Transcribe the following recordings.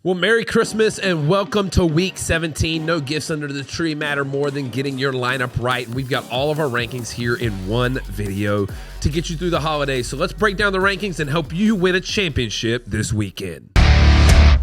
Well, Merry Christmas and welcome to Week 17. No gifts under the tree matter more than getting your lineup right. We've got all of our rankings here in one video to get you through the holidays. So let's break down the rankings and help you win a championship this weekend.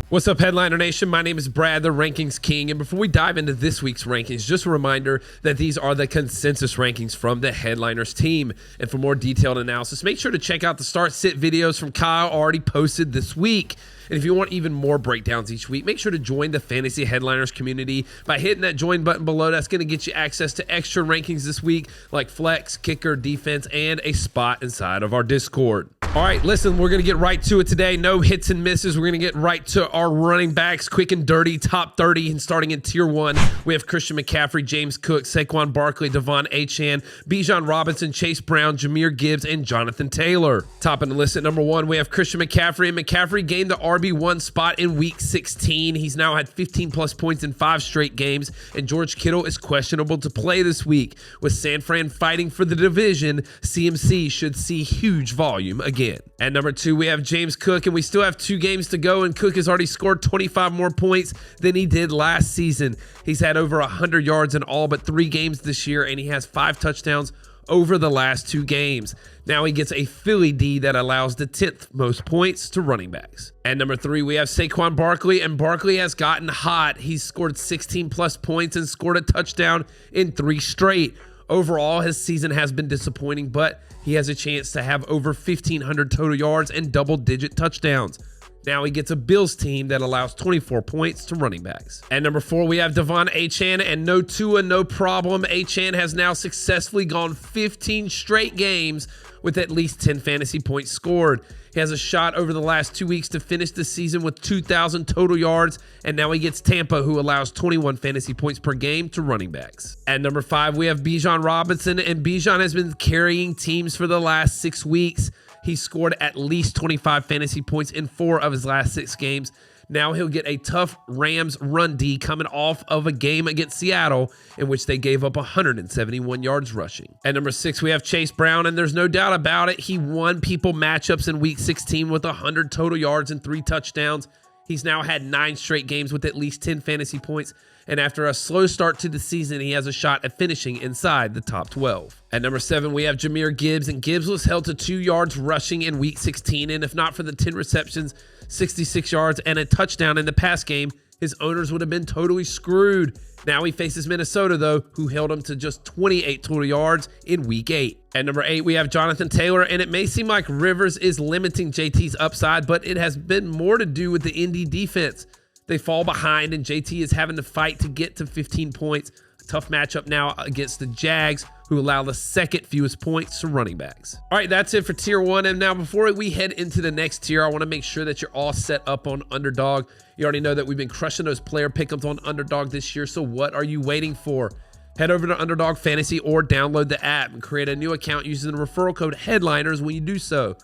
What's up, Headliner Nation? My name is Brad, the Rankings King. And before we dive into this week's rankings, just a reminder that these are the consensus rankings from the Headliners team. And for more detailed analysis, make sure to check out the start-sit videos from Kyle already posted this week. And if you want even more breakdowns each week, make sure to join the Fantasy Headliners community by hitting that join button below. That's going to get you access to extra rankings this week, like flex, kicker, defense, and a spot inside of our Discord. All right, listen, we're going to get right to it today. No hits and misses. We're going to get right to our running backs, quick and dirty, top 30. And starting in Tier 1, we have Christian McCaffrey, James Cook, Saquon Barkley, Devon Achane, Bijan Robinson, Chase Brown, Jahmyr Gibbs, and Jonathan Taylor. Topping the list at number 1, we have Christian McCaffrey. And McCaffrey gained the RB1 spot in Week 16. He's now had 15-plus points in 5 straight games. And George Kittle is questionable to play this week. With San Fran fighting for the division, CMC should see huge volume again. At number 2, we have James Cook, and we still have 2 games to go, and Cook has already scored 25 more points than he did last season. He's had over 100 yards in all but 3 games this year, and he has 5 touchdowns over the last 2 games. Now he gets a Philly D that allows the 10th most points to running backs. At number 3, we have Saquon Barkley, and Barkley has gotten hot. He's scored 16-plus points and scored a touchdown in 3 straight. Overall, his season has been disappointing, but he has a chance to have over 1,500 total yards and double-digit touchdowns. Now he gets a Bills team that allows 24 points to running backs. At number 4, we have Devon Achane, and no Tua, no problem. Achane has now successfully gone 15 straight games with at least 10 fantasy points scored. He has a shot over the last 2 weeks to finish the season with 2,000 total yards, and now he gets Tampa, who allows 21 fantasy points per game to running backs. At number 5, we have Bijan Robinson, and Bijan has been carrying teams for the last 6 weeks. He scored at least 25 fantasy points in 4 of his last 6 games. Now he'll get a tough Rams run D coming off of a game against Seattle in which they gave up 171 yards rushing. At number 6, we have Chase Brown, and there's no doubt about it. He won people matchups in Week 16 with 100 total yards and 3 touchdowns. He's now had 9 straight games with at least 10 fantasy points. And after a slow start to the season, he has a shot at finishing inside the top 12. At number 7, we have Jahmyr Gibbs, and Gibbs was held to 2 yards rushing in Week 16. And if not for the 10 receptions, 66 yards, and a touchdown in the pass game, his owners would have been totally screwed. Now he faces Minnesota, though, who held him to just 28 total yards in Week 8. At number 8, we have Jonathan Taylor, and it may seem like Rivers is limiting JT's upside, but it has been more to do with the Indy defense. They fall behind, and JT is having to fight to get to 15 points. A tough matchup now against the Jags, who allow the second fewest points to running backs. All right, that's it for Tier 1. And now before we head into the next tier, I want to make sure that you're all set up on Underdog. You already know that we've been crushing those player pickups on Underdog this year, so what are you waiting for? Head over to Underdog Fantasy or download the app and create a new account using the referral code HEADLINERS when you do so.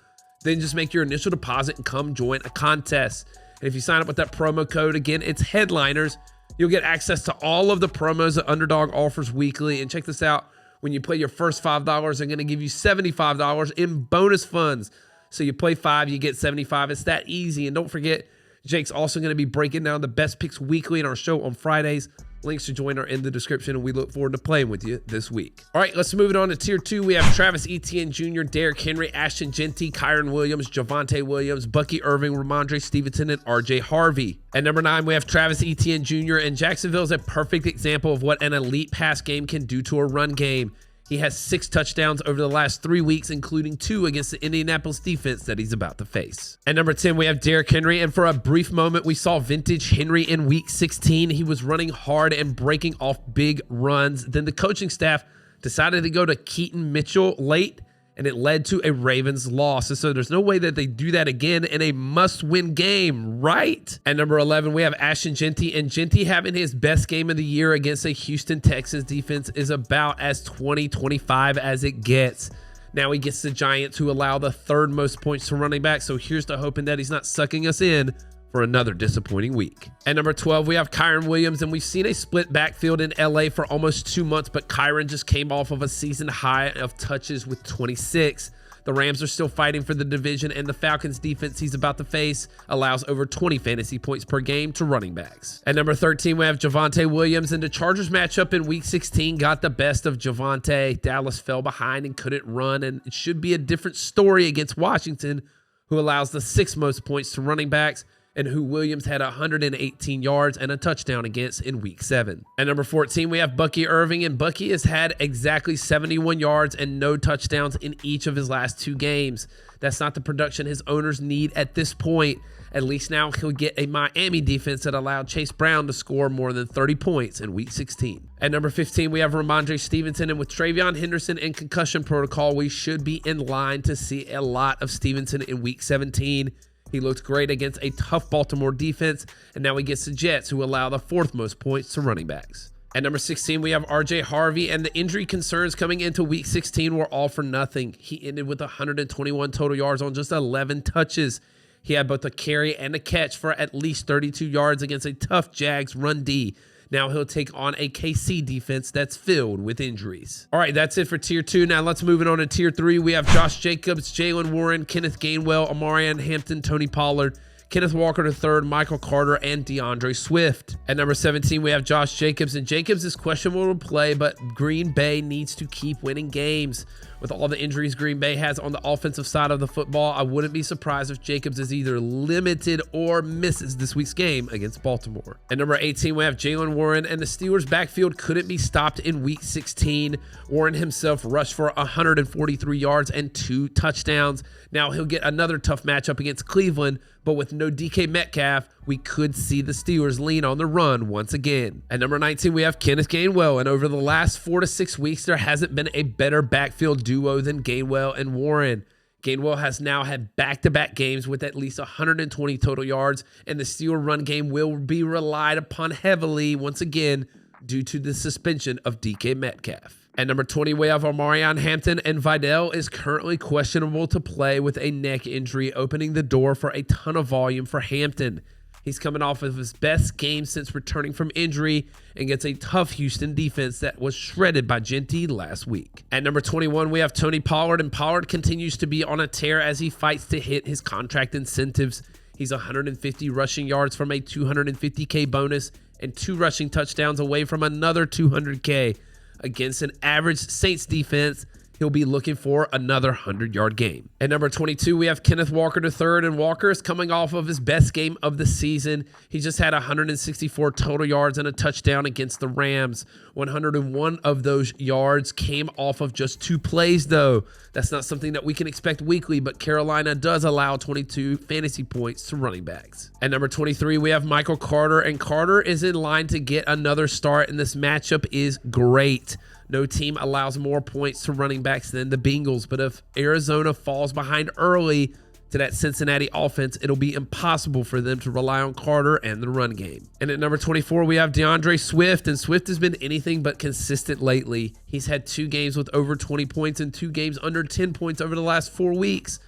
Then just make your initial deposit and come join a contest. And if you sign up with that promo code, again, it's Headliners. You'll get access to all of the promos that Underdog offers weekly. And check this out. When you play your first $5, they're going to give you $75 in bonus funds. So you play 5, you get 75. It's that easy. And don't forget, Jake's also going to be breaking down the best picks weekly in our show on Fridays. Links to join are in the description, and we look forward to playing with you this week. All right, let's move it on to Tier 2. We have Travis Etienne Jr., Derrick Henry, Ashton Genty, Kyron Williams, Javonte Williams, Bucky Irving, Ramondre Stevenson, and RJ Harvey. At number 9, we have Travis Etienne Jr., and Jacksonville is a perfect example of what an elite pass game can do to a run game. He has 6 touchdowns over the last 3 weeks, including 2 against the Indianapolis defense that he's about to face. At number 10, we have Derrick Henry, and for a brief moment, we saw vintage Henry in Week 16. He was running hard and breaking off big runs. Then the coaching staff decided to go to Keaton Mitchell late, and it led to a Ravens loss. And so there's no way that they do that again in a must-win game, right? At number 11, we have Ashton Genty, and Genty having his best game of the year against a Houston Texans defense is about as 20-25 as it gets. Now he gets the Giants, who allow the 3rd most points to running back, so here's to hoping that he's not sucking us in for another disappointing week. At number 12, we have Kyron Williams, and we've seen a split backfield in LA for almost 2 months, but Kyron just came off of a season high of touches with 26. The Rams are still fighting for the division, and the Falcons defense he's about to face allows over 20 fantasy points per game to running backs. At number 13, we have Javonte Williams, and the Chargers matchup in Week 16 got the best of Javonte. Dallas fell behind and couldn't run, and it should be a different story against Washington, who allows the 6th most points to running backs, and who Williams had 118 yards and a touchdown against in Week 7. At number 14, we have Bucky Irving, and Bucky has had exactly 71 yards and no touchdowns in each of his last 2 games. That's not the production his owners need at this point. At least now he'll get a Miami defense that allowed Chase Brown to score more than 30 points in Week 16. At number 15, we have Ramondre Stevenson, and with Travion Henderson in concussion protocol, we should be in line to see a lot of Stevenson in Week 17. He looked great against a tough Baltimore defense, and now he gets the Jets, who allow the 4th most points to running backs. At number 16, we have RJ Harvey, and the injury concerns coming into Week 16 were all for nothing. He ended with 121 total yards on just 11 touches. He had both a carry and a catch for at least 32 yards against a tough Jags run D. Now he'll take on a KC defense that's filled with injuries. All right, that's it for Tier 2. Now let's move it on to Tier 3. We have Josh Jacobs, Jalen Warren, Kenneth Gainwell, Amarian Hampton, Tony Pollard, Kenneth Walker III, Michael Carter, and DeAndre Swift. At number 17, we have Josh Jacobs, and Jacobs is questionable to play, but Green Bay needs to keep winning games. With all the injuries Green Bay has on the offensive side of the football, I wouldn't be surprised if Jacobs is either limited or misses this week's game against Baltimore. At number 18, we have Jalen Warren, and the Steelers' backfield couldn't be stopped in Week 16. Warren himself rushed for 143 yards and 2 touchdowns. Now he'll get another tough matchup against Cleveland, but with no DK Metcalf, we could see the Steelers lean on the run once again. At number 19, we have Kenneth Gainwell, and over the last 4 to 6 weeks, there hasn't been a better backfield duo than Gainwell and Warren. Gainwell has now had back-to-back games with at least 120 total yards, and the Steelers run game will be relied upon heavily once again due to the suspension of DK Metcalf. At number 20, we have Amarian Hampton, and Vidal is currently questionable to play with a neck injury, opening the door for a ton of volume for Hampton. He's coming off of his best game since returning from injury and gets a tough Houston defense that was shredded by Genty last week. At number 21, we have Tony Pollard, and Pollard continues to be on a tear as he fights to hit his contract incentives. He's 150 rushing yards from a $250K bonus and 2 rushing touchdowns away from another $200K. Against an average Saints defense, he'll be looking for another 100-yard game. At number 22, we have Kenneth Walker III, and Walker is coming off of his best game of the season. He just had 164 total yards and a touchdown against the Rams. 101 of those yards came off of just 2 plays, though. That's not something that we can expect weekly, but Carolina does allow 22 fantasy points to running backs. At number 23, we have Michael Carter, and Carter is in line to get another start, and this matchup is great. No team allows more points to running backs than the Bengals, but if Arizona falls behind early to that Cincinnati offense, it'll be impossible for them to rely on Carter and the run game. And at number 24, we have DeAndre Swift, and Swift has been anything but consistent lately. He's had 2 games with over 20 points and 2 games under 10 points over the last 4 weeks.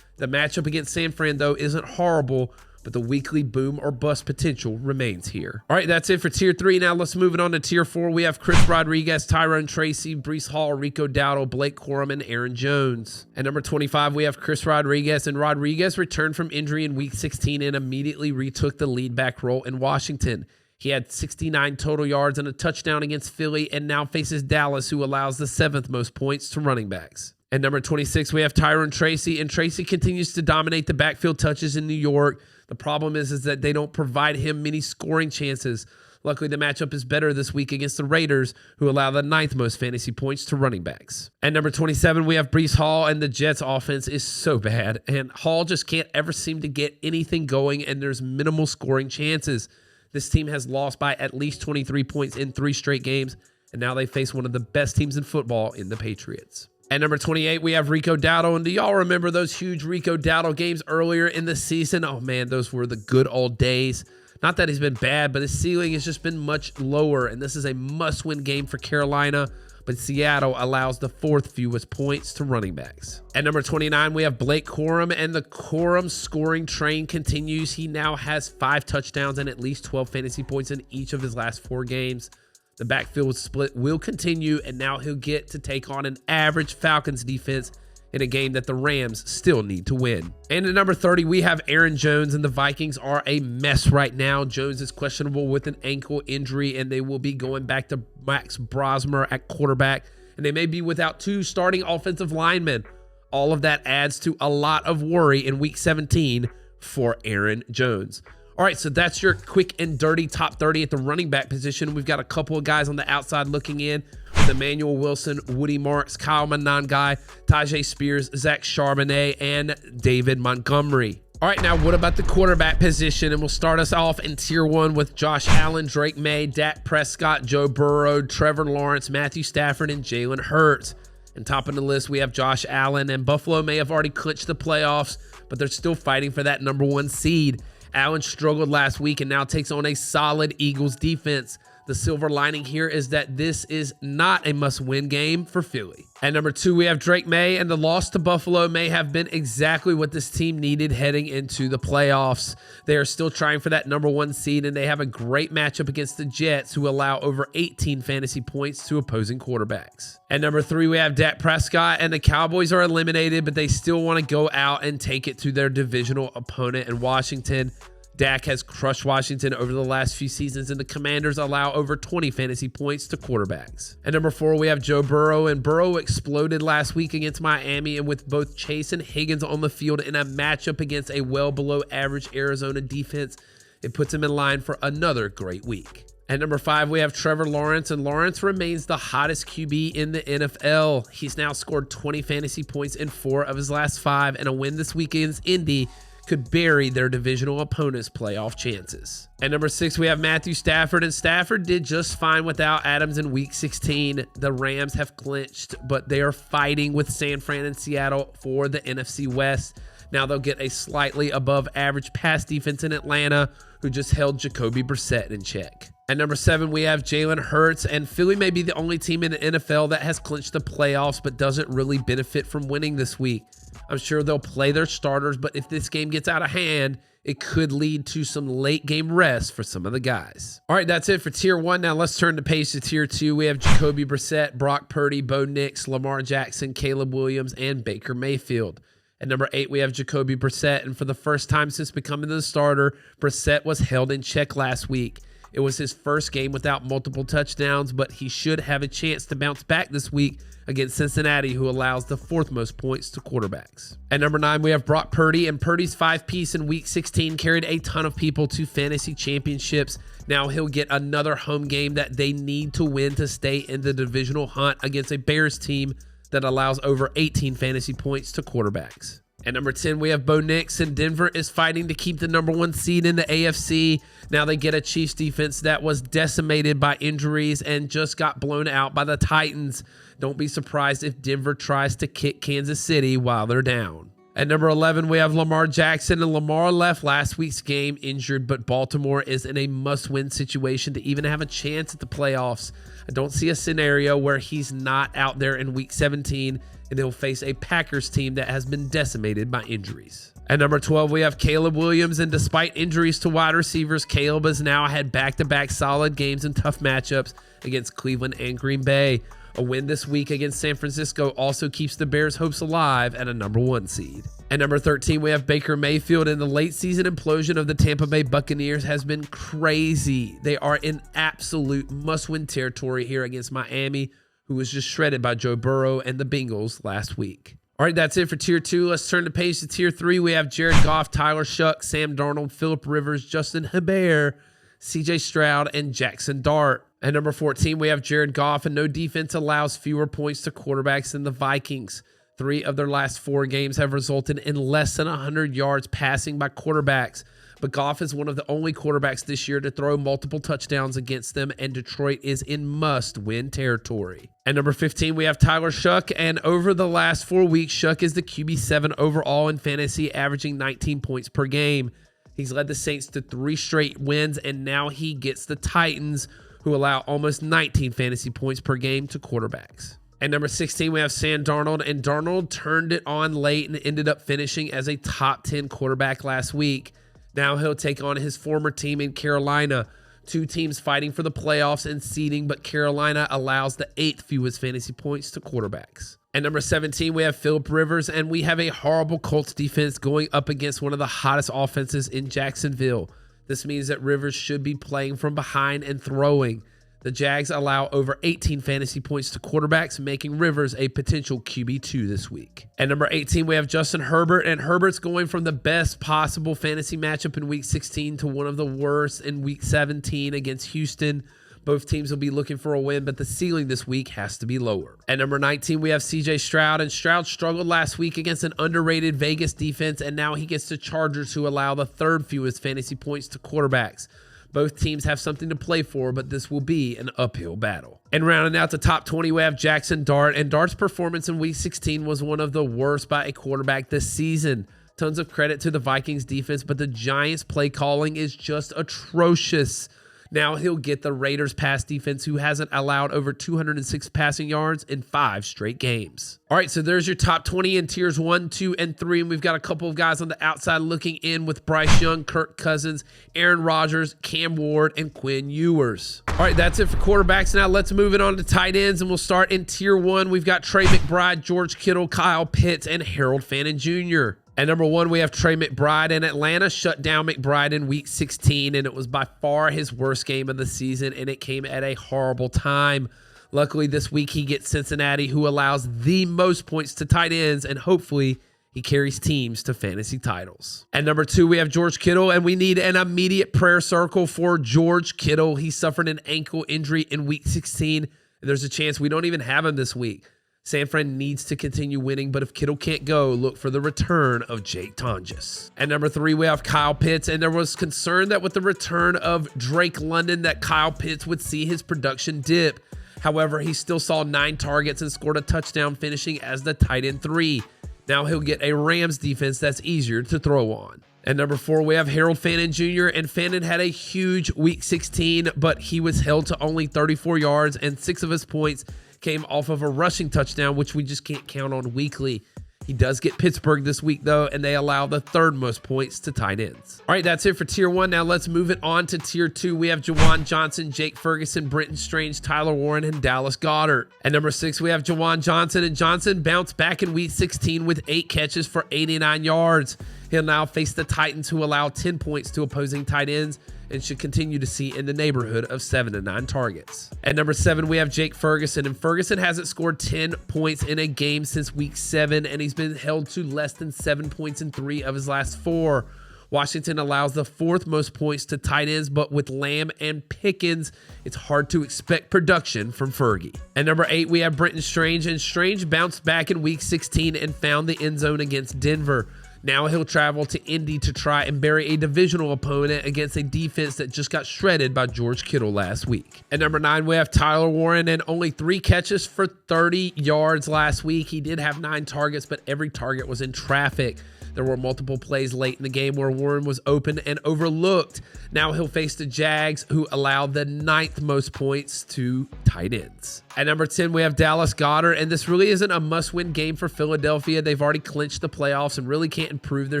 The matchup against San Fran, though, isn't horrible, but the weekly boom or bust potential remains here. All right, that's it for Tier 3. Now let's move it on to Tier 4. We have Chris Rodriguez, Tyrone Tracy, Breece Hall, Rico Dowdle, Blake Corum, and Aaron Jones. At number 25, we have Chris Rodriguez, and Rodriguez returned from injury in Week 16 and immediately retook the lead back role in Washington. He had 69 total yards and a touchdown against Philly, and now faces Dallas, who allows the 7th most points to running backs. At number 26, we have Tyrone Tracy, and Tracy continues to dominate the backfield touches in New York. The problem is that they don't provide him many scoring chances. Luckily, the matchup is better this week against the Raiders, who allow the 9th most fantasy points to running backs. At number 27, we have Breece Hall, and the Jets' offense is so bad, and Hall just can't ever seem to get anything going, and there's minimal scoring chances. This team has lost by at least 23 points in 3 straight games, and now they face one of the best teams in football in the Patriots. At number 28, we have Rico Dowdle, and do y'all remember those huge Rico Dowdle games earlier in the season? Oh man, those were the good old days. Not that he's been bad, but his ceiling has just been much lower, and this is a must-win game for Carolina, but Seattle allows the 4th fewest points to running backs. At number 29, we have Blake Corum, and the Corum scoring train continues. He now has 5 touchdowns and at least 12 fantasy points in each of his last 4 games. The backfield split will continue, and now he'll get to take on an average Falcons defense in a game that the Rams still need to win. And at number 30, we have Aaron Jones, and the Vikings are a mess right now. Jones is questionable with an ankle injury, and they will be going back to Max Brosmer at quarterback, and they may be without 2 starting offensive linemen. All of that adds to a lot of worry in Week 17 for Aaron Jones. All right, so that's your quick and dirty top 30 at the running back position. We've got a couple of guys on the outside looking in with Emmanuel Wilson, Woody Marks, Kyle Monangai, Tajay Spears, Zach Charbonnet, and David Montgomery. All right, now what about the quarterback position? And we'll start us off in tier 1 with Josh Allen, Drake May, Dak Prescott, Joe Burrow, Trevor Lawrence, Matthew Stafford, and Jalen Hurts. And top of the list, we have Josh Allen, and Buffalo may have already clinched the playoffs, but they're still fighting for that number 1 seed. Allen struggled last week and now takes on a solid Eagles defense. The silver lining here is that this is not a must-win game for Philly. At number 2, we have Drake May, and the loss to Buffalo may have been exactly what this team needed heading into the playoffs. They are still trying for that number 1 seed, and they have a great matchup against the Jets, who allow over 18 fantasy points to opposing quarterbacks. At number 3, we have Dak Prescott, and the Cowboys are eliminated, but they still want to go out and take it to their divisional opponent in Washington. Dak has crushed Washington over the last few seasons, and the Commanders allow over 20 fantasy points to quarterbacks. At number 4, we have Joe Burrow, and Burrow exploded last week against Miami, and with both Chase and Higgins on the field in a matchup against a well below average Arizona defense, it puts him in line for another great week. At number 5, we have Trevor Lawrence, and Lawrence remains the hottest QB in the NFL. He's now scored 20 fantasy points in 4 of his last 5, and a win this week against Indy could bury their divisional opponent's playoff chances. At number 6, we have Matthew Stafford, and Stafford did just fine without Adams in Week 16. The Rams have clinched, but they are fighting with San Fran and Seattle for the NFC West. Now they'll get a slightly above average pass defense in Atlanta, who just held Jacoby Brissett in check. At number 7, we have Jalen Hurts, and Philly may be the only team in the NFL that has clinched the playoffs but doesn't really benefit from winning this week. I'm sure they'll play their starters, but if this game gets out of hand, it could lead to some late game rest for some of the guys. All right, that's it for tier 1. Now let's turn the page to tier 2. We have Jacoby Brissett, Brock Purdy, Bo Nix, Lamar Jackson, Caleb Williams, and Baker Mayfield. At number 8, we have Jacoby Brissett, and for the first time since becoming the starter, Brissett was held in check last week. It was his first game without multiple touchdowns, but he should have a chance to bounce back this week against Cincinnati, who allows the 4th most points to quarterbacks. At number 9, we have Brock Purdy, and Purdy's 5-piece in Week 16 carried a ton of people to fantasy championships. Now he'll get another home game that they need to win to stay in the divisional hunt against a Bears team that allows over 18 fantasy points to quarterbacks. At number 10, we have Bo Nix, and Denver is fighting to keep the number 1 seed in the AFC. Now they get a Chiefs defense that was decimated by injuries and just got blown out by the Titans. Don't be surprised if Denver tries to kick Kansas City while they're down. At number 11, we have Lamar Jackson, and Lamar left last week's game injured, but Baltimore is in a must-win situation to even have a chance at the playoffs. I don't see a scenario where he's not out there in Week 17, and they'll face a Packers team that has been decimated by injuries. At number 12, we have Caleb Williams, and despite injuries to wide receivers, Caleb has now had back-to-back solid games and tough matchups against Cleveland and Green Bay. A win this week against San Francisco also keeps the Bears' hopes alive at a number 1 seed. At number 13, we have Baker Mayfield, and the late season implosion of the Tampa Bay Buccaneers has been crazy. They are in absolute must-win territory here against Miami, who was just shredded by Joe Burrow and the Bengals last week. All right, that's it for tier 2. Let's turn the page to tier 3. We have Jared Goff, Tyler Shuck, Sam Darnold, Phillip Rivers, Justin Herbert, CJ Stroud, and Jackson Dart. At number 14, we have Jared Goff, and no defense allows fewer points to quarterbacks than the Vikings. 3 of their last 4 games have resulted in less than 100 yards passing by quarterbacks. But Goff is one of the only quarterbacks this year to throw multiple touchdowns against them, and Detroit is in must-win territory. At number 15, we have Tyler Shuck, and over the last 4 weeks, Shuck is the QB7 overall in fantasy, averaging 19 points per game. He's led the Saints to 3 straight wins, and now he gets the Titans, who allow almost 19 fantasy points per game to quarterbacks. At number 16, we have Sam Darnold, and Darnold turned it on late and ended up finishing as a top 10 quarterback last week. Now he'll take on his former team in Carolina. 2 teams fighting for the playoffs and seeding, but Carolina allows the 8th fewest fantasy points to quarterbacks. At number 17, we have Phillip Rivers, and we have a horrible Colts defense going up against one of the hottest offenses in Jacksonville. This means that Rivers should be playing from behind and throwing. The Jags allow over 18 fantasy points to quarterbacks, making Rivers a potential QB2 this week. At number 18, we have Justin Herbert, and Herbert's going from the best possible fantasy matchup in Week 16 to one of the worst in Week 17 against Houston. Both teams will be looking for a win, but the ceiling this week has to be lower. At number 19, we have CJ Stroud, and Stroud struggled last week against an underrated Vegas defense, and now he gets the Chargers, who allow the third fewest fantasy points to quarterbacks. Both teams have something to play for, but this will be an uphill battle. And rounding out the top 20, we have Jackson Dart, and Dart's performance in Week 16 was one of the worst by a quarterback this season. Tons of credit to the Vikings defense, but the Giants' play calling is just atrocious. Now he'll get the Raiders pass defense, who hasn't allowed over 206 passing yards in 5 straight games. All right, so there's your top 20 in tiers 1, 2, and 3. And we've got a couple of guys on the outside looking in with Bryce Young, Kirk Cousins, Aaron Rodgers, Cam Ward, and Quinn Ewers. All right, that's it for quarterbacks. Now let's move it on to tight ends, and we'll start in tier 1. We've got Trey McBride, George Kittle, Kyle Pitts, and Harold Fannin Jr. At number 1, we have Trey McBride, and Atlanta shut down McBride in Week 16, and it was by far his worst game of the season, and it came at a horrible time. Luckily, this week he gets Cincinnati, who allows the most points to tight ends, and hopefully he carries teams to fantasy titles. At number 2, we have George Kittle, and we need an immediate prayer circle for George Kittle. He suffered an ankle injury in Week 16, and there's a chance we don't even have him this week. San Fran needs to continue winning, but if Kittle can't go, look for the return of Jake Tonjes. At number 3, we have Kyle Pitts, and there was concern that with the return of Drake London that Kyle Pitts would see his production dip. However, he still saw 9 targets and scored a touchdown, finishing as the tight end 3. Now he'll get a Rams defense that's easier to throw on. At number 4, we have Harold Fannin Jr., and Fannin had a huge Week 16, but he was held to only 34 yards, and 6 of his points came off of a rushing touchdown, which we just can't count on weekly. He does get Pittsburgh this week, though, and they allow the 3rd most points to tight ends. All right, that's it for Tier 1. Now let's move it on to Tier 2. We have Jawan Johnson, Jake Ferguson, Brenton Strange, Tyler Warren, and Dallas Goedert. At number 6, we have Jawan Johnson, and Johnson bounced back in Week 16 with 8 catches for 89 yards. He'll now face the Titans, who allow 10 points to opposing tight ends, and should continue to see in the neighborhood of 7 to 9 targets. At number 7, we have Jake Ferguson, and Ferguson hasn't scored 10 points in a game since Week 7, and he's been held to less than 7 points in 3 of his last 4. Washington allows the 4th most points to tight ends, but with Lamb and Pickens, it's hard to expect production from Fergie. At number 8, we have Brenton Strange, and Strange bounced back in Week 16 and found the end zone against Denver. Now he'll travel to Indy to try and bury a divisional opponent against a defense that just got shredded by George Kittle last week. At number 9, we have Tyler Warren, and only 3 catches for 30 yards last week. He did have 9 targets, but every target was in traffic. There were multiple plays late in the game where Warren was open and overlooked. Now he'll face the Jags, who allow the 9th most points to tight ends. At number 10, we have Dallas Goedert, and this really isn't a must-win game for Philadelphia. They've already clinched the playoffs and really can't improve their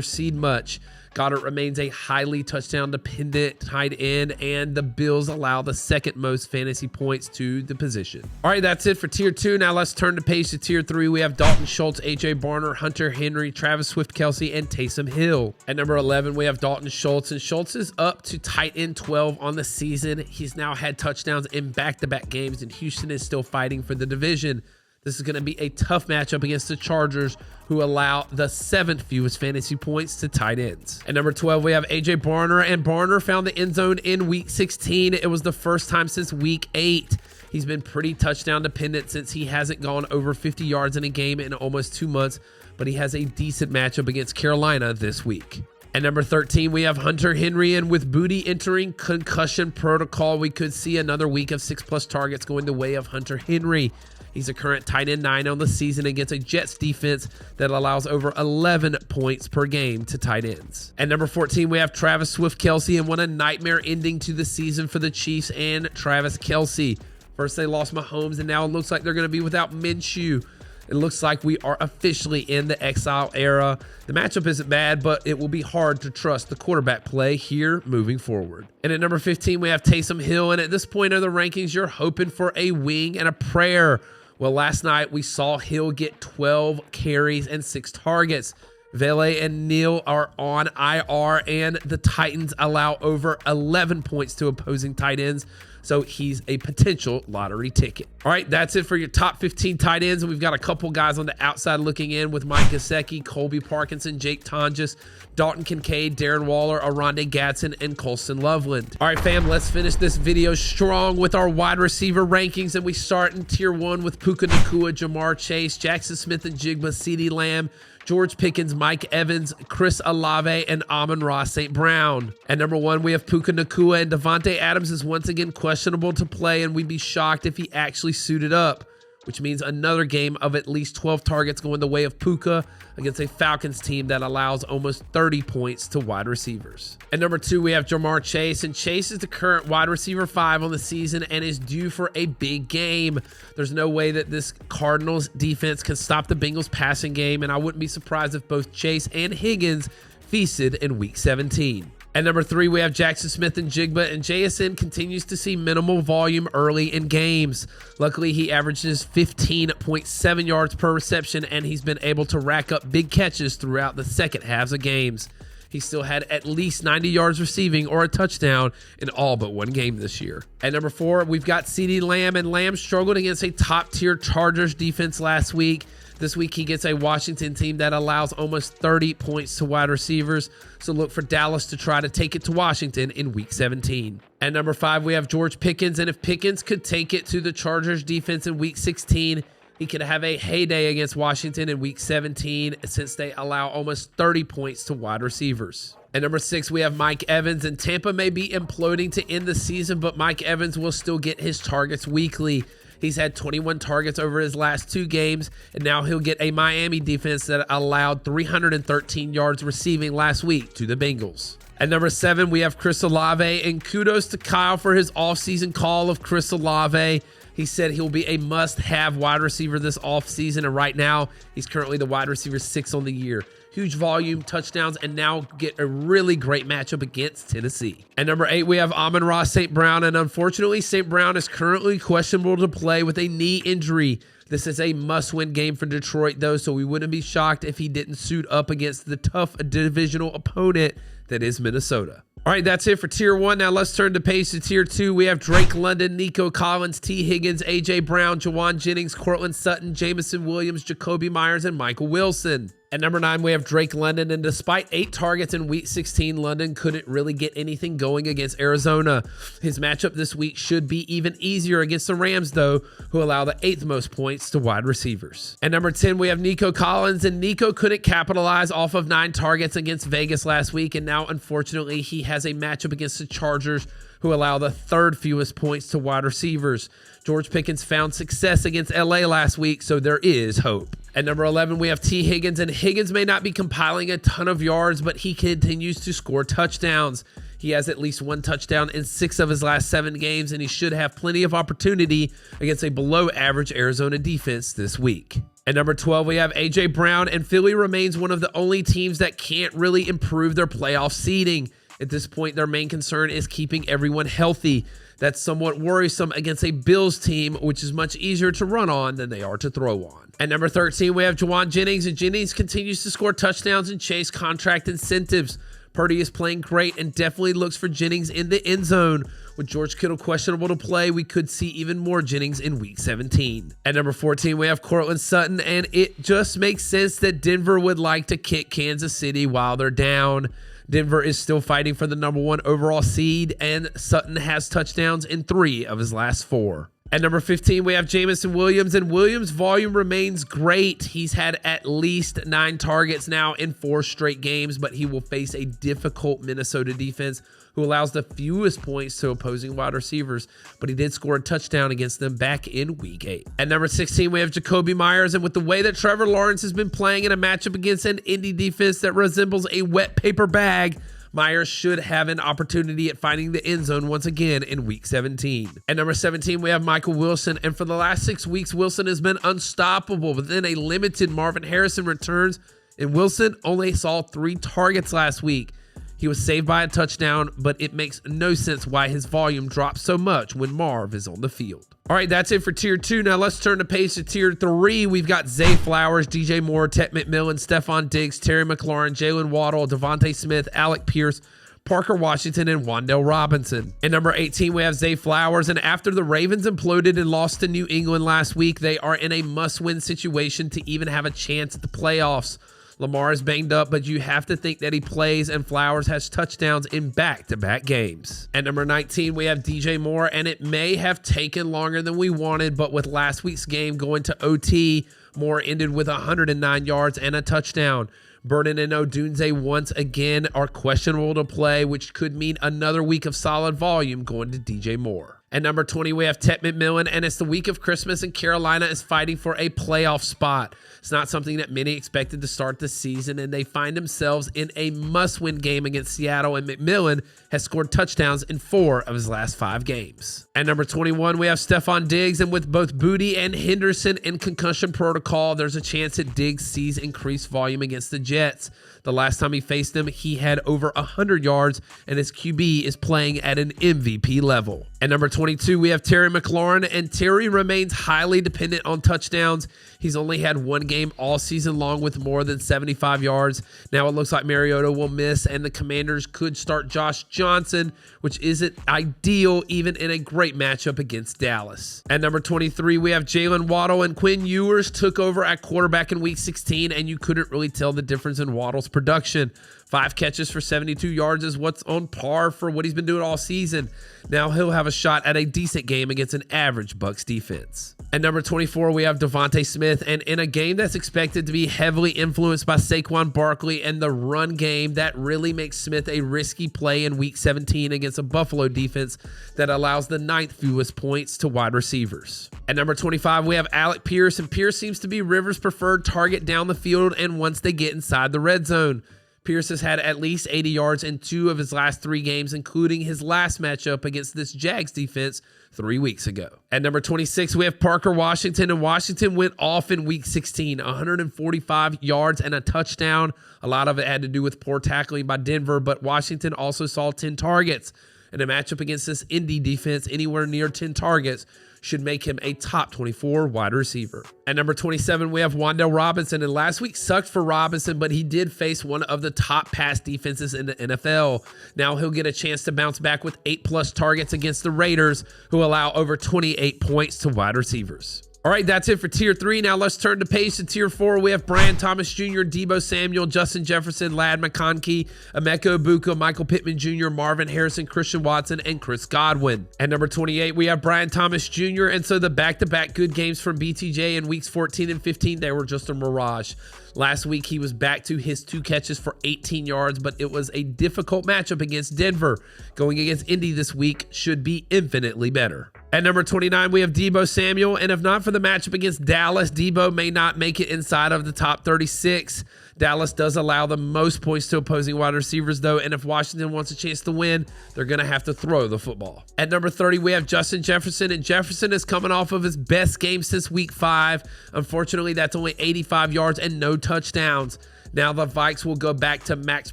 seed much. Goddard remains a highly touchdown-dependent tight end, and the Bills allow the 2nd most fantasy points to the position. All right, that's it for Tier 2. Now let's turn the page to Tier 3. We have Dalton Schultz, A.J. Barner, Hunter Henry, Travis Swift-Kelce, and Taysom Hill. At number 11, we have Dalton Schultz, and Schultz is up to tight end 12 on the season. He's now had touchdowns in back-to-back games, and Houston is still fighting for the division. This is going to be a tough matchup against the Chargers, who allow the 7th fewest fantasy points to tight ends. At number 12, we have A.J. Barner, and Barner found the end zone in Week 16. It was the first time since Week 8. He's been pretty touchdown dependent since he hasn't gone over 50 yards in a game in almost 2 months, but he has a decent matchup against Carolina this week. At number 13, we have Hunter Henry, and with Booty entering concussion protocol, we could see another week of 6+ targets going the way of Hunter Henry. He's a current tight end 9 on the season against a Jets defense that allows over 11 points per game to tight ends. At number 14, we have Travis Swift-Kelce, and what a nightmare ending to the season for the Chiefs and Travis Kelce. First, they lost Mahomes, and now it looks like they're going to be without Minshew. It looks like we are officially in the exile era. The matchup isn't bad, but it will be hard to trust the quarterback play here moving forward. And at number 15, we have Taysom Hill, and at this point of the rankings, you're hoping for a wing and a prayer. Well, last night we saw Hill get 12 carries and 6 targets. Vele and Neal are on IR, and the Titans allow over 11 points to opposing tight ends. So he's a potential lottery ticket. All right, that's it for your top 15 tight ends. And we've got a couple guys on the outside looking in with Mike Gesicki, Colby Parkinson, Jake Tonjes, Dalton Kincaid, Darren Waller, Aronde Gadsden, and Colston Loveland. All right, fam, let's finish this video strong with our wide receiver rankings. And we start in tier 1 with Puka Nacua, Jamar Chase, Jackson Smith-Njigba, CeeDee Lamb, George Pickens, Mike Evans, Chris Olave, and Amon-Ra St. Brown. At number 1, we have Puka Nacua, and Devontae Adams is once again questionable to play, and we'd be shocked if he actually suited up, which means another game of at least 12 targets going the way of Puka against a Falcons team that allows almost 30 points to wide receivers. At number 2, we have Jamar Chase, and Chase is the current wide receiver 5 on the season and is due for a big game. There's no way that this Cardinals defense can stop the Bengals passing game, and I wouldn't be surprised if both Chase and Higgins feasted in Week 17. At number 3, we have Jackson Smith-Njigba, and JSN continues to see minimal volume early in games. Luckily, he averages 15.7 yards per reception, and he's been able to rack up big catches throughout the second halves of games. He still had at least 90 yards receiving or a touchdown in all but one game this year. At number 4, we've got CeeDee Lamb, and Lamb struggled against a top-tier Chargers defense last week. This week, he gets a Washington team that allows almost 30 points to wide receivers, so look for Dallas to try to take it to Washington in Week 17. At number 5, we have George Pickens, and if Pickens could take it to the Chargers defense in Week 16, he could have a heyday against Washington in Week 17 since they allow almost 30 points to wide receivers. At number 6, we have Mike Evans, and Tampa may be imploding to end the season, but Mike Evans will still get his targets weekly. He's had 21 targets over his last 2 games, and now he'll get a Miami defense that allowed 313 yards receiving last week to the Bengals. At number 7, we have Chris Olave, and kudos to Kyle for his offseason call of Chris Olave. He said he'll be a must-have wide receiver this offseason, and right now, he's currently the wide receiver 6 on the year. Huge volume, touchdowns, and now get a really great matchup against Tennessee. At number 8, we have Amon-Ra St. Brown, and unfortunately, St. Brown is currently questionable to play with a knee injury. This is a must-win game for Detroit, though, so we wouldn't be shocked if he didn't suit up against the tough divisional opponent that is Minnesota. All right, that's it for Tier 1. Now let's turn the page to Tier 2. We have Drake London, Nico Collins, T. Higgins, A.J. Brown, Jawan Jennings, Cortland Sutton, Jamison Williams, Jacoby Myers, and Michael Wilson. At number 9, we have Drake London, and despite 8 targets in Week 16, London couldn't really get anything going against Arizona. His matchup this week should be even easier against the Rams, though, who allow the 8th most points to wide receivers. At number 10, we have Nico Collins, and Nico couldn't capitalize off of 9 targets against Vegas last week, and now, unfortunately, he has a matchup against the Chargers, who allow the 3rd fewest points to wide receivers. George Pickens found success against LA last week, so there is hope. At number 11, we have T. Higgins, and Higgins may not be compiling a ton of yards, but he continues to score touchdowns. He has at least 1 touchdown in 6 of his last 7 games, and he should have plenty of opportunity against a below-average Arizona defense this week. At number 12, we have A.J. Brown, and Philly remains one of the only teams that can't really improve their playoff seeding. At this point, their main concern is keeping everyone healthy. That's somewhat worrisome against a Bills team, which is much easier to run on than they are to throw on. At number 13, we have Jawan Jennings, and Jennings continues to score touchdowns and chase contract incentives. Purdy is playing great and definitely looks for Jennings in the end zone. With George Kittle questionable to play, we could see even more Jennings in Week 17. At number 14, we have Cortland Sutton, and it just makes sense that Denver would like to kick Kansas City while they're down. Denver is still fighting for the number 1 overall seed, and Sutton has touchdowns in 3 of his last 4. At number 15, we have Jamison Williams, and Williams' volume remains great. He's had at least 9 targets now in 4 straight games, but he will face a difficult Minnesota defense who allows the fewest points to opposing wide receivers, but he did score a touchdown against them back in Week 8. At number 16, we have Jacoby Myers, and with the way that Trevor Lawrence has been playing in a matchup against an Indy defense that resembles a wet paper bag, Myers should have an opportunity at finding the end zone once again in Week 17. At number 17, we have Michael Wilson, and for the last 6 weeks, Wilson has been unstoppable, but then a limited Marvin Harrison returns, and Wilson only saw 3 targets last week. He was saved by a touchdown, but it makes no sense why his volume drops so much when Marv is on the field. All right, that's it for Tier 2. Now let's turn the page to Tier 3. We've got Zay Flowers, DJ Moore, Tet McMillan, Stephon Diggs, Terry McLaurin, Jalen Waddle, Devontae Smith, Alec Pierce, Parker Washington, and Wan'Dale Robinson. At number 18, we have Zay Flowers, and after the Ravens imploded and lost to New England last week, they are in a must-win situation to even have a chance at the playoffs. Lamar is banged up, but you have to think that he plays, and Flowers has touchdowns in back-to-back games. At number 19, we have DJ Moore, and it may have taken longer than we wanted, but with last week's game going to OT, Moore ended with 109 yards and a touchdown. Burden and Odunze once again are questionable to play, which could mean another week of solid volume going to DJ Moore. At number 20, we have Tet McMillan, and it's the week of Christmas, and Carolina is fighting for a playoff spot. It's not something that many expected to start the season, and they find themselves in a must-win game against Seattle, and McMillan has scored touchdowns in 4 of his last 5 games. At number 21, we have Stephon Diggs, and with both Booty and Henderson in concussion protocol, there's a chance that Diggs sees increased volume against the Jets. The last time he faced them, he had over 100 yards, and his QB is playing at an MVP level. At number 22, we have Terry McLaurin, and Terry remains highly dependent on touchdowns. He's only had one game all season long with more than 75 yards. Now it looks like Mariota will miss, and the Commanders could start Josh Johnson, which isn't ideal even in a great matchup against Dallas. At number 23, we have Jalen Waddle, and Quinn Ewers took over at quarterback in Week 16, and you couldn't really tell the difference in Waddle's production. 5 catches for 72 yards is what's on par for what he's been doing all season. Now he'll have a shot at a decent game against an average Bucs defense. At number 24, we have Devontae Smith, and in a game that's expected to be heavily influenced by Saquon Barkley and the run game, that really makes Smith a risky play in Week 17 against a Buffalo defense that allows the 9th fewest points to wide receivers. At number 25, we have Alec Pierce, and Pierce seems to be Rivers' preferred target down the field and once they get inside the red zone. Pierce has had at least 80 yards in 2 of his last 3 games, including his last matchup against this Jags defense 3 weeks ago. At number 26, we have Parker Washington, and Washington went off in Week 16, 145 yards and a touchdown. A lot of it had to do with poor tackling by Denver, but Washington also saw 10 targets. In a matchup against this Indy defense, anywhere near 10 targets should make him a top 24 wide receiver. At number 27, we have Wan'Dale Robinson, and last week sucked for Robinson, but he did face one of the top pass defenses in the NFL. Now he'll get a chance to bounce back with 8+ targets against the Raiders, who allow over 28 points to wide receivers. All right, that's it for Tier 3. Now let's turn the page to Tier 4. We have Brian Thomas Jr., Deebo Samuel, Justin Jefferson, Ladd McConkey, Emeka Egbuka, Michael Pittman Jr., Marvin Harrison, Christian Watson, and Chris Godwin. At number 28, we have Brian Thomas Jr., and so the back-to-back good games from BTJ in weeks 14 and 15, they were just a mirage. Last week, he was back to his 2 catches for 18 yards, but it was a difficult matchup against Denver. Going against Indy this week should be infinitely better. At number 29, we have Deebo Samuel, and if not for the matchup against Dallas, Deebo may not make it inside of the top 36. Dallas does allow the most points to opposing wide receivers, though, and if Washington wants a chance to win, they're going to have to throw the football. At number 30, we have Justin Jefferson, and Jefferson is coming off of his best game since Week 5. Unfortunately, that's only 85 yards and no touchdowns. Now the Vikes will go back to Max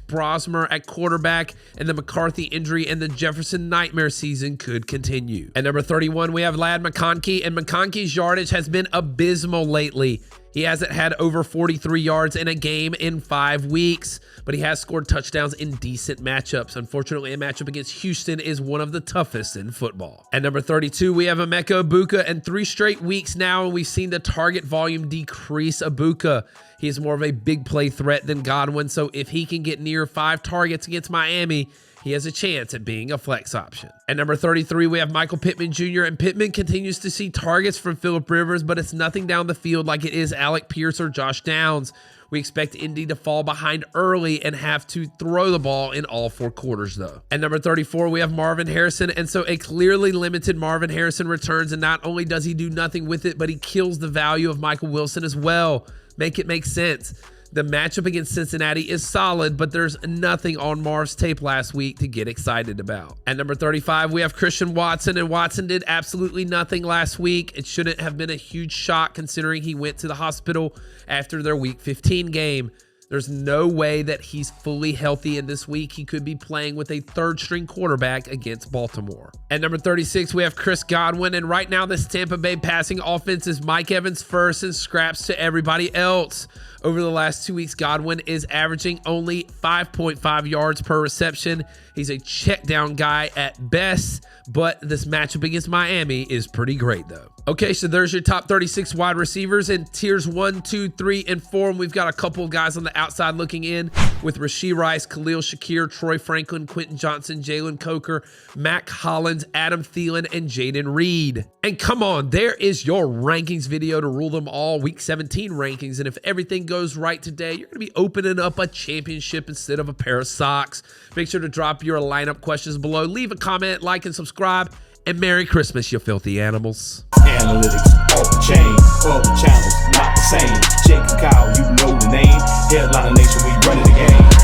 Brosmer at quarterback, and the McCarthy injury and the Jefferson nightmare season could continue. At number 31, we have Ladd McConkey, and McConkey's yardage has been abysmal lately. He hasn't had over 43 yards in a game in 5 weeks, but he has scored touchdowns in decent matchups. Unfortunately, a matchup against Houston is one of the toughest in football. At number 32, we have Emeka Egbuka, and 3 straight weeks now, and we've seen the target volume decrease. Egbuka, he is more of a big play threat than Godwin, so if he can get near 5 targets against Miami, he has a chance at being a flex option. At number 33, we have Michael Pittman Jr., and Pittman continues to see targets from Phillip Rivers, but it's nothing down the field like it is Alec Pierce or Josh Downs. We expect Indy to fall behind early and have to throw the ball in all 4 quarters, though. At number 34, we have Marvin Harrison, and so a clearly limited Marvin Harrison returns, and not only does he do nothing with it, but he kills the value of Michael Wilson as well. Make it make sense. The matchup against Cincinnati is solid, but there's nothing on Marv's tape last week to get excited about. At number 35, we have Christian Watson, and Watson did absolutely nothing last week. It shouldn't have been a huge shock considering he went to the hospital after their Week 15 game. There's no way that he's fully healthy in this week. He could be playing with a third-string quarterback against Baltimore. At number 36, we have Chris Godwin, and right now this Tampa Bay passing offense is Mike Evans first and scraps to everybody else. Over the last 2 weeks, Godwin is averaging only 5.5 yards per reception. He's a check down guy at best, but this matchup against Miami is pretty great though. Okay, so there's your top 36 wide receivers in tiers 1, 2, 3, and 4. And we've got a couple of guys on the outside looking in with Rashee Rice, Khalil Shakir, Troy Franklin, Quentin Johnson, Jalen Coker, Mac Hollins, Adam Thielen, and Jaden Reed. And come on, there is your rankings video to rule them all, week 17 rankings. And if everything goes right today, you're going to be opening up a championship instead of a pair of socks. Make sure to drop your lineup questions below. Leave a comment, like, and subscribe. And Merry Christmas, you filthy animals. Analytics off the chain, all the channels not the same. Jake and Kyle, you know the name. Headliner Nation, we running the game.